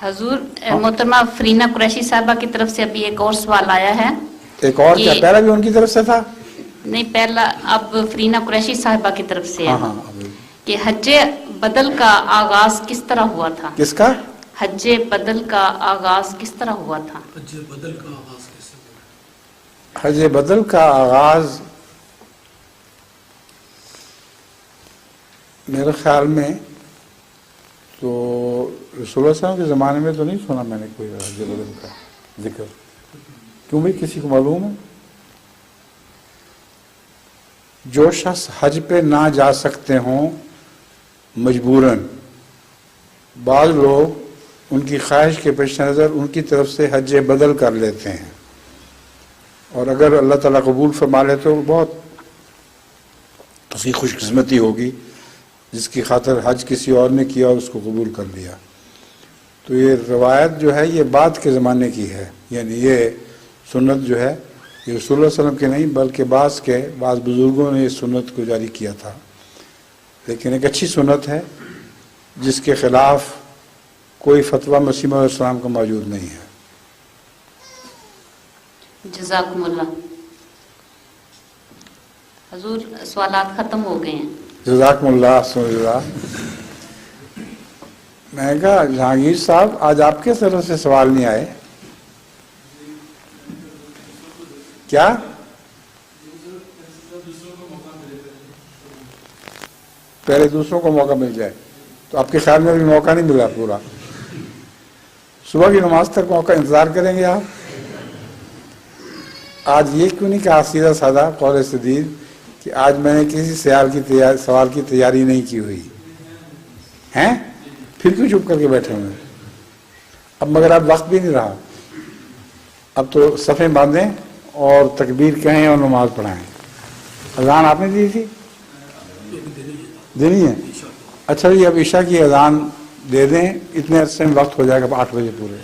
حضور محترمہ فرینا قریشی صاحبہ کی طرف سے ابھی ایک اور سوال آیا ہے. ایک اور کیا پہلا بھی ان کی طرف سے تھا؟ نہیں پہلا اب فرینا قریشی صاحبہ کی طرف سے ہے کہ حج بدل کا آغاز کس طرح ہوا تھا؟ کس کا؟ حج بدل کا آغاز کس طرح ہوا تھا؟ حج بدل کا آغاز کیسے ہوا؟ حج بدل کا آغاز میرے خیال میں تو رسول اللہ صلی اللہ علیہ وسلم کے زمانے میں تو نہیں سنا میں نے کوئی حج بدل کا ذکر. کیوں بھائی کسی کو معلوم ہے؟ جو شخص حج پہ نہ جا سکتے ہوں مجبوراً، بعض لوگ ان کی خواہش کے پیش نظر ان کی طرف سے حج بدل کر لیتے ہیں، اور اگر اللہ تعالیٰ قبول فرما لے تو بہت اس کی خوش قسمتی ہوگی جس کی خاطر حج کسی اور نے کیا اور اس کو قبول کر لیا. تو یہ روایت جو ہے یہ بعد کے زمانے کی ہے، یعنی یہ سنت جو ہے یہ رسول اللہ صلی اللہ علیہ وسلم کے نہیں بلکہ بعض بزرگوں نے اس سنت کو جاری کیا تھا، لیکن ایک اچھی سنت ہے جس کے خلاف کوئی فتویٰ مسیح علیہ السلام کا موجود نہیں ہے. جزاکم اللہ. حضور سوالات ختم ہو گئے ہیں. جزاکم اللہ. میں نے کہا جہانگیر صاحب آج آپ کے طرف سے سوال نہیں آئے کیا؟ پہلے دوسروں کو موقع مل جائے تو آپ کے خیال میں بھی موقع نہیں ملا پورا. صبح کی نماز تک موقع انتظار کریں گے آپ؟ آج یہ کیوں نہیں کہا سیدھا سادہ قول سدید کہ آج میں نے کسی سوال کی تیاری نہیں کی ہوئی ہیں؟ پھر کیوں چپ کر کے بیٹھے ہوئے؟ اب مگر اب وقت بھی نہیں رہا، اب تو صفیں باندھیں اور تکبیر کہیں اور نماز پڑھائیں. اذان آپ نے دی تھی؟ دینی ہے. اچھا جی اب عشاء کی اذان دے دیں، اتنے عرصے میں وقت ہو جائے گا 8 بجے پورے.